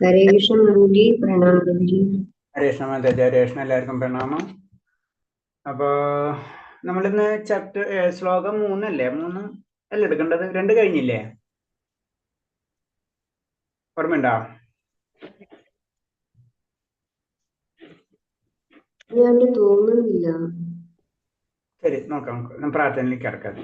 ഹരേ കൃഷ്ണ ഗുരുജി, പ്രണാം ഗുരുജി. ഹരേ കൃഷ്ണ മാതാജി, ഹരേ കൃഷ്ണ. എല്ലാവർക്കും പ്രണാമം. അപ്പോ നമ്മളിന്ന് ചാപ്റ്റർ ശ്ലോകം 3 അല്ലേ എടുക്കേണ്ടത്? 2 കഴിഞ്ഞില്ലേ? ഓർമ്മയുണ്ടോ? ഞാൻ തോന്നുന്നില്ല. ശരി, നോക്കാം. പ്രാർത്ഥനയിലേക്ക് കിടക്കാം.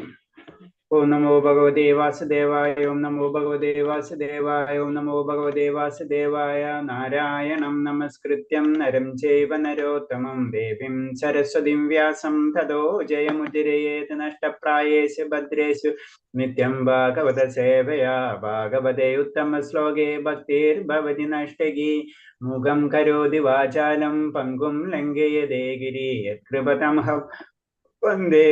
ഓം നമോ ഭഗവതേ വാസുദേവായ. ഓം നമോ ഭഗവതേ വാസുദേവായ. ഓം നമോ ഭഗവതേ വാസുദേവായ. നാരായണം നമസ്കൃത്യം നരം ചൈവ നരോത്തമം ദേവീം സരസ്വതീം വ്യാസം തതോ ജയമുദിരയേത് നഷ്ടപ്രായേഷു ഭദ്രേഷു നിത്യം ഭാഗവത സേവയാ. ഭാഗവതേ ഉത്തമ ശ്ലോകേ ഭക്തിർഭവതി നഷ്ടകി. മൂകം കരോതി വാചാലം പങ്കും ലംഘയതേ ഗിരി. യത്കൃപതമഹം വന്ദേ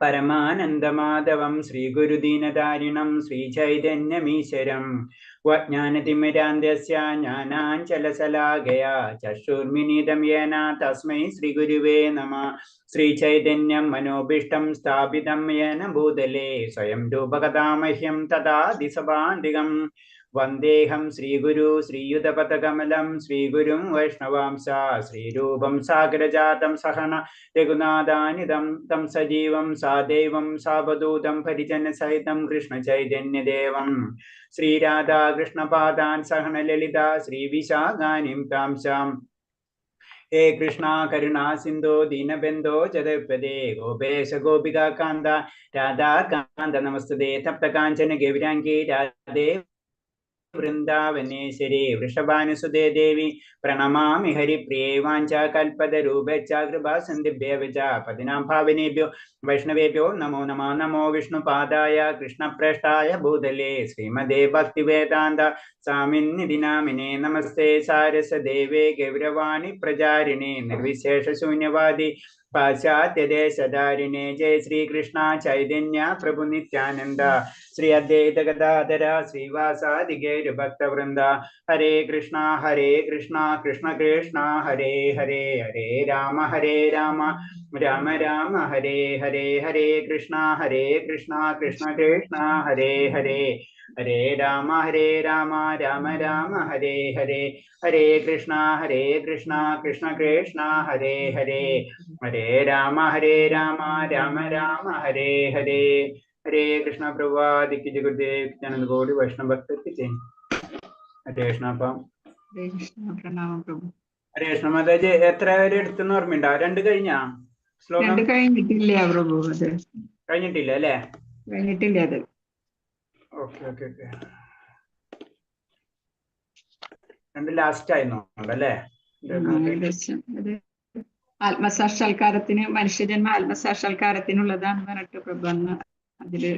പരമാനന്ദമാധവം ശ്രീഗുരുദീനധാരിണം ശ്രീചൈതന്യമീശ്വരം. വജ്ഞാനതിമിരാന്ധ്യസ്യ ജ്ഞാനാഞ്ജലശലാകയാ ചക്ഷുർമിലിതം യേന തസ്മൈ ശ്രീഗുരുവേ നമഃ. ശ്രീചൈതന്യം മനോഭീഷ്ടം സ്ഥാപിതം യേന ഭൂതലേ സ്വയം രൂപകഥാമഹ്യം തഥാതി സഭാന്തികം. വന്ദേഹം ശ്രീഗുരു ശ്രീയുതപദകമലം ശ്രീഗുരും വൈഷ്ണവാംസ ശ്രീരൂപം സാഗരജാതം സഹന രഘുനാഥാനിതം തം സജീവം സാദൈവം സാവധൂതം പരിജനസഹിതം കൃഷ്ണചൈതന്യദേവം ശ്രീരാധാകൃഷ്ണപാദാൻ സഹന ലളിത ശ്രീവിശാഖാനിം താംസാം. ഹേ കൃഷ്ണ കരുണാ സിന്ധോ ദീനബന്ധോ ജഗത്പദേ ഗോപേശ ഗോപികാ കാന്ത രാധാകാന്ത നമസ്തുതേ. തപ്തകാഞ്ചന ഗൗരാംഗീ രാധേ വൃന്ദാവനേശ്വരി വൃഷഭാനുസുതേ ദേവി പ്രണമാമി ഹരിപ്രിയേ. വാഞ്ചാകൽപതരൂപേച്ഛ കൃപാസിന്ധിഭ്യശ്ച പതിനാം ഭാവനേഭ്യോ വൈഷ്ണവേഭ്യോ നമോ നമഃ. നമോ വിഷ്ണുപാദായ കൃഷ്ണപ്രേഷ്ഠായ ഭൂതലേ ശ്രീമദേ ഭക്തിവേദാന്ത സ്വാമിന്നിധി നാമിനേ. നമസ്തേ സാരസദേവേ ഗൗരവാണി പ്രചാരിണേ നിർവിശേഷശൂന്യവാദി പാശ്ചാത്യദേശധാരിണേ. ജയ ശ്രീകൃഷ്ണ ചൈതന്യ പ്രഭു നിത്യാനന്ദ ശ്രീ അദ്വൈത ഗദാധര ശ്രീവാസാദി ഗൗരഭക്തവൃന്ദ. ഹരേ കൃഷ്ണ കൃഷ്ണ കൃഷ്ണ ഹരേ ഹരേ. ഹരേ രാമ രാമ രാമ ഹരേ ഹരേ. ഹരേ കൃഷ്ണ കൃഷ്ണ കൃഷ്ണ ഹരേ ഹരേ. ഹരേ രാമ രാമ രാമ ഹരേ ഹരേ. ഹരേ കൃഷ്ണ കൃഷ്ണ കൃഷ്ണ ഹരേ ഹരേ. ഹരേ രാമ രാമ രാമ ഹരേ ഹരേ. ഹരേ കൃഷ്ണ പ്രഭുവാദി കി ഗുരുദേവ് നിത്യാനന്ദ ഗൗരി വൈഷ്ണവ ഭക്തർ കി ജയ്. ഹരേ കൃഷ്ണ. പ്രണാമം പ്രഭു. ഹരേ കൃഷ്ണ മാതാജി, എത്ര വരെ എടുത്തെന്ന് ഓർമ്മയുണ്ടോ? 2 കഴിഞ്ഞാ ശ്ലോകം? കഴിഞ്ഞിട്ടില്ല പ്രഭു. അത് കഴിഞ്ഞിട്ടില്ല അല്ലേ? കഴിഞ്ഞിട്ടില്ല അത്. Okay okay okay. 2 ലാസ്റ്റ് ആയിരുന്നോണ്ടല്ലേ? ആത്മസാക്ഷാത്കാരത്തിന്, മനുഷ്യജന്മ ആത്മസാക്ഷാത്കാരത്തിനുള്ളതാണെന്ന് പറഞ്ഞിട്ട് പ്രഭു അന്ന് അതില്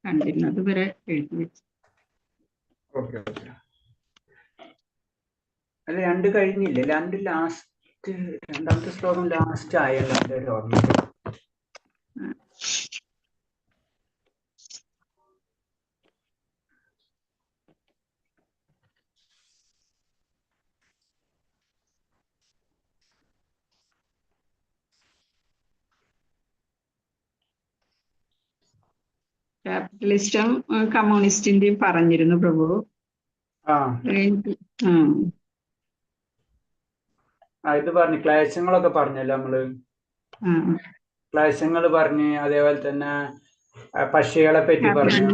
കണ്ടിരുന്നു. അതുവരെ എഴുതി വെച്ചു. Okay okay. അല്ല, 2 കഴിഞ്ഞില്ലേ? 2 ലാസ്റ്റ്, രണ്ടാമത്തെ ശ്ലോകം ലാസ്റ്റ് ആയല്ലോ എൻ്റെ ഒരു ഓർമ്മ. ക്യാപിറ്റലിസ്റ്റും കമ്മ്യൂണിസ്റ്റിന്റെയും പറഞ്ഞിരുന്നു പ്രഭു. ഇത് പറഞ്ഞു, ക്ലേശങ്ങളൊക്കെ പറഞ്ഞല്ലോ നമ്മള്. ക്ലേശങ്ങൾ പറഞ്ഞ്, അതേപോലെ തന്നെ പക്ഷികളെ പറ്റി പറഞ്ഞു.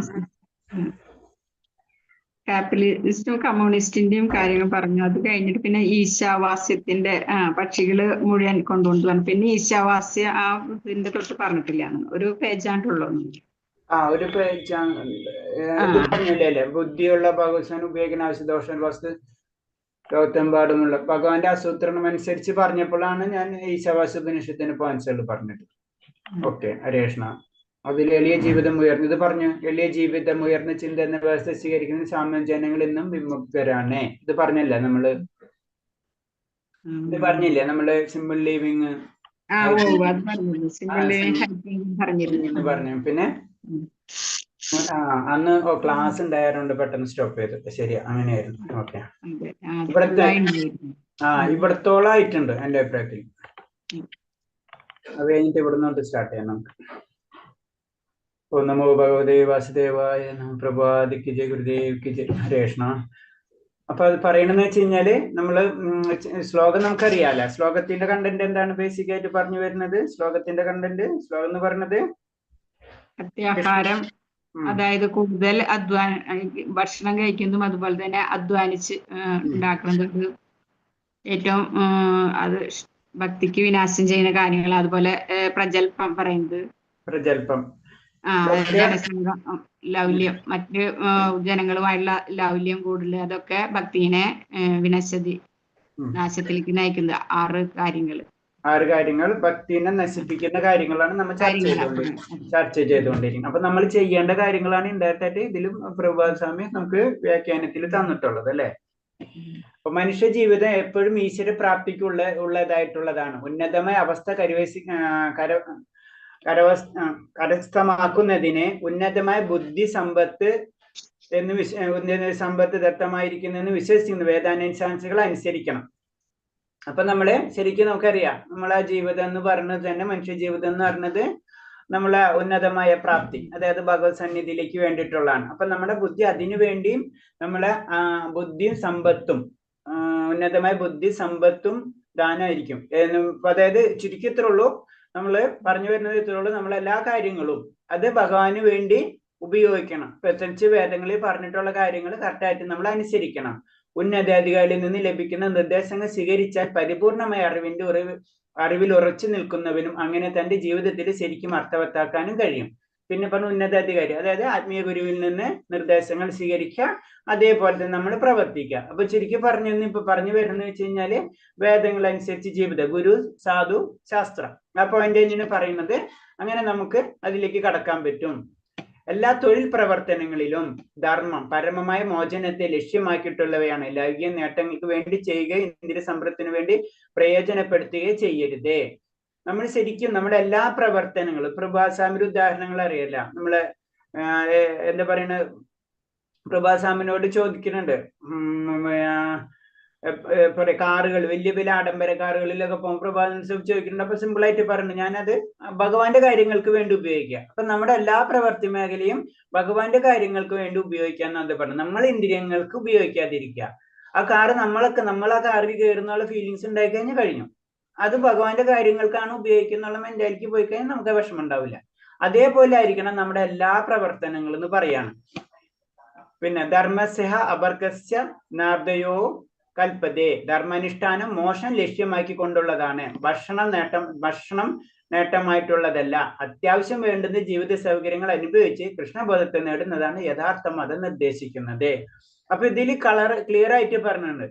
ക്യാപിറ്റലിസ്റ്റും കമ്മ്യൂണിസ്റ്റിന്റെയും കാര്യങ്ങൾ പറഞ്ഞു. അത് കഴിഞ്ഞിട്ട് പിന്നെ ഈശാവാസ്യത്തിന്റെ പക്ഷികള് മുഴുവൻ കൊണ്ടുകൊണ്ട് പറഞ്ഞു. പിന്നെ ഈശാവാസ്യ ഇതിന്റെ തൊട്ട് പറഞ്ഞിട്ടില്ല. ഒരു പേജാണ്ടുള്ളൂ. ഒരു പറഞ്ഞില്ലേ, ബുദ്ധിയുള്ള ഭഗവത്സാൻ ഉപയോഗിക്കുന്ന ആശുദോഷൻ വസ്തു ലോകത്തെമ്പാടുമുള്ള ഭഗവാന്റെ ആസൂത്രണം അനുസരിച്ച് പറഞ്ഞപ്പോഴാണ് ഞാൻ ഈശാവാസ്യോപനിഷത്തിന് പോയിന്റ്സുകൾ പറഞ്ഞത്. ഓക്കെ. ഹരേ കൃഷ്ണ. അതിൽ എളിയ ജീവിതം ഉയർന്നത് പറഞ്ഞു. എളിയ ജീവിതം ഉയർന്ന ചിന്ത എന്ന വ്യവസ്ഥ സ്വീകരിക്കുന്ന സാമാന്യ ജനങ്ങൾ ഇന്നും വിമുക്തരാണ്. ഇത് പറഞ്ഞല്ലേ നമ്മള്? ഇത് പറഞ്ഞില്ലേ നമ്മള്? സിമ്പിൾ ലിവിങ് പറഞ്ഞു. പിന്നെ അന്ന് ക്ലാസ് ഉണ്ടായതുകൊണ്ട് പെട്ടെന്ന് സ്റ്റോപ്പ് ചെയ്തിട്ട്. ശരി, അങ്ങനെയായിരുന്നു. ഓക്കെ. ഇവിടത്തോളായിട്ടുണ്ട് എന്റെ അഭിപ്രായത്തിൽ. അത് കഴിഞ്ഞിട്ട് ഇവിടുന്ന് സ്റ്റാർട്ട് ചെയ്യാം നമുക്ക്. ഓം നമോ ഭഗവതേ വാസുദേവായ. പ്രഭാതി കി ജയ, ഗുരുദേവ് കി ജയ. ഹരേ കൃഷ്ണ. അപ്പൊ അത് പറയണെന്ന് വെച്ച് കഴിഞ്ഞാല് നമ്മള് ശ്ലോകം നമുക്കറിയാലോ. ശ്ലോകത്തിന്റെ കണ്ടന്റ് എന്താണ് ബേസിക് ആയിട്ട് പറഞ്ഞു വരുന്നത്? ശ്ലോകത്തിന്റെ കണ്ടന്റ്, ശ്ലോകം എന്ന് പറഞ്ഞത് അത്യാഹാരം, അതായത് കൂടുതൽ ഭക്ഷണം കഴിക്കുന്നതും അതുപോലെ തന്നെ അധ്വാനിച്ച് ഉണ്ടാക്കുന്നത് ഏറ്റവും അത് ഭക്തിക്ക് വിനാശം ചെയ്യുന്ന കാര്യങ്ങൾ. അതുപോലെ പ്രജൽപ്പം പറയുന്നത്, പ്രജൽപ്പം, ജനസംഘം, ലൗല്യം, മറ്റ് ജനങ്ങളുമായുള്ള ലൗല്യം കൂടുതൽ, അതൊക്കെ ഭക്തിനെ നാശത്തിലേക്ക് നയിക്കുന്നത് 6 കാര്യങ്ങൾ. 6 കാര്യങ്ങൾ ഭക്തിനെ നശിപ്പിക്കുന്ന കാര്യങ്ങളാണ് നമ്മൾ ചർച്ച ചെയ്തുകൊണ്ടിരിക്കുന്നത്. അപ്പൊ നമ്മൾ ചെയ്യേണ്ട കാര്യങ്ങളാണ് ഇൻഡയറക്റ്റ് ആയിട്ട് ഇതിലും പ്രഭുപാദ സ്വാമി നമുക്ക് വ്യാഖ്യാനത്തിൽ തന്നിട്ടുള്ളത് അല്ലെ. അപ്പൊ മനുഷ്യ ജീവിതം എപ്പോഴും ഈശ്വര പ്രാപ്തിക്കുള്ളതായിട്ടുള്ളതാണ്. ഉന്നതമായ അവസ്ഥ കരസ്ഥമാക്കുന്നതിനെ ഉന്നതമായ ബുദ്ധി സമ്പത്ത് സമ്പത്ത് ദത്തമായിരിക്കുന്നെന്ന് വിശ്വസിക്കുന്നു. വേദാനുശാസികൾ അനുസരിക്കണം. അപ്പൊ നമ്മള് ശരിക്കും നമുക്കറിയാം, നമ്മളെ ജീവിതം എന്ന് പറയുന്നത് തന്നെ, മനുഷ്യ ജീവിതം എന്ന് പറയുന്നത് നമ്മളെ ഉന്നതമായ പ്രാപ്തി, അതായത് ഭഗവത് സന്നിധിയിലേക്ക് വേണ്ടിയിട്ടുള്ളതാണ്. അപ്പൊ നമ്മുടെ ബുദ്ധി അതിനു വേണ്ടിയും നമ്മളെ ബുദ്ധിയും സമ്പത്തും ഉന്നതമായ ബുദ്ധി സമ്പത്തും ദാനമായിരിക്കും. അതായത് ചുരുക്കി ഇത്രയുള്ളൂ, നമ്മള് പറഞ്ഞു വരുന്നത് ഇത്രയുള്ളൂ, നമ്മളെല്ലാ കാര്യങ്ങളും അത് ഭഗവാന് വേണ്ടി ഉപയോഗിക്കണം. പ്രത്യേകിച്ച് വേദങ്ങളിൽ പറഞ്ഞിട്ടുള്ള കാര്യങ്ങൾ കറക്റ്റായിട്ട് നമ്മൾ അനുസരിക്കണം. ഉന്നതാധികാരിയിൽ നിന്ന് ലഭിക്കുന്ന നിർദ്ദേശങ്ങൾ സ്വീകരിച്ചാൽ പരിപൂർണമായ അറിവിൽ ഉറച്ചു നിൽക്കുന്നവനും അങ്ങനെ തന്റെ ജീവിതത്തിൽ ശരിക്കും അർത്ഥവത്താക്കാനും കഴിയും. പിന്നെ പറഞ്ഞ ഉന്നതാധികാരി, അതായത് ആത്മീയ ഗുരുവിൽ നിന്ന് നിർദ്ദേശങ്ങൾ സ്വീകരിക്കുക, അതേപോലെ തന്നെ നമ്മൾ പ്രവർത്തിക്കുക. അപ്പൊ ചുരുക്കി പറഞ്ഞു വരുന്നത് വെച്ച് കഴിഞ്ഞാല് വേദങ്ങൾ അനുസരിച്ച് ജീവിതം, ഗുരു, സാധു, ശാസ്ത്രം, ആ പോയിന്റ് തന്നെയാണ് പറയുന്നത്. അങ്ങനെ നമുക്ക് അതിലേക്ക് കടക്കാൻ പറ്റും. എല്ലാ തൊഴിൽ പ്രവർത്തനങ്ങളിലും ധർമ്മം പരമമായ മോചനത്തെ ലക്ഷ്യമാക്കിയിട്ടുള്ളവയാണ്. ലൗകിക നേട്ടങ്ങൾക്ക് വേണ്ടി ചെയ്യുക, ഇന്ദ്രിയ സമ്പത്തിന് വേണ്ടി പ്രയോജനപ്പെടുത്തുകയോ ചെയ്യരുതേ. നമ്മൾ ശരിക്കും നമ്മുടെ എല്ലാ പ്രവർത്തനങ്ങളും, പ്രഭാസ്വാമിയുടെ ഉദാഹരണങ്ങൾ അറിയില്ല, നമ്മള് എന്താ പറയണ, പ്രഭാസ്വാമിനോട് ചോദിക്കുന്നുണ്ട്, കാറുകൾ, വലിയ വലിയ ആഡംബര കാറുകളിലൊക്കെ പോകുമ്പോൾ പ്രഭാതം ചോദിക്കുന്നുണ്ട്. അപ്പൊ സിമ്പിൾ ആയിട്ട് പറഞ്ഞു, ഞാനത് ഭഗവാന്റെ കാര്യങ്ങൾക്ക് വേണ്ടി ഉപയോഗിക്കുക. അപ്പൊ നമ്മുടെ എല്ലാ പ്രവൃത്തി മേഖലയും ഭഗവാന്റെ കാര്യങ്ങൾക്ക് വേണ്ടി ഉപയോഗിക്കാന്ന് പറഞ്ഞു. നമ്മൾ ഇന്ദ്രിയങ്ങൾക്ക് ഉപയോഗിക്കാതിരിക്കുക. ആ കാറ് നമ്മൾ ആ കാറിൽ കയറുന്നുള്ള ഫീലിങ്സ് ഉണ്ടായി കഴിഞ്ഞാൽ കഴിഞ്ഞു. അത് ഭഗവാന്റെ കാര്യങ്ങൾക്കാണ് ഉപയോഗിക്കുന്നുള്ള മെന്റാലിറ്റി പോയി കഴിഞ്ഞാൽ നമുക്ക് വിഷമം ഉണ്ടാവില്ല. അതേപോലെ ആയിരിക്കണം നമ്മുടെ എല്ലാ പ്രവർത്തനങ്ങളും എന്ന് പറയാണ്. പിന്നെ ധർമ്മസ്യ അപർഗസ്യ നാർദയോ കൽപ്പതേ, ധർമാനുഷ്ഠാനം മോശം ലക്ഷ്യമാക്കി കൊണ്ടുള്ളതാണ്, ഭക്ഷണം നേട്ടമായിട്ടുള്ളതല്ല. അത്യാവശ്യം വേണ്ടുന്ന ജീവിത സൗകര്യങ്ങൾ അനുഭവിച്ച് കൃഷ്ണബോധത്തെ നേടുന്നതാണ് യഥാർത്ഥ മതം നിർദ്ദേശിക്കുന്നത്. അപ്പൊ ഇതിൽ ക്ലിയർ ആയിട്ട് പറഞ്ഞിട്ടുണ്ട്,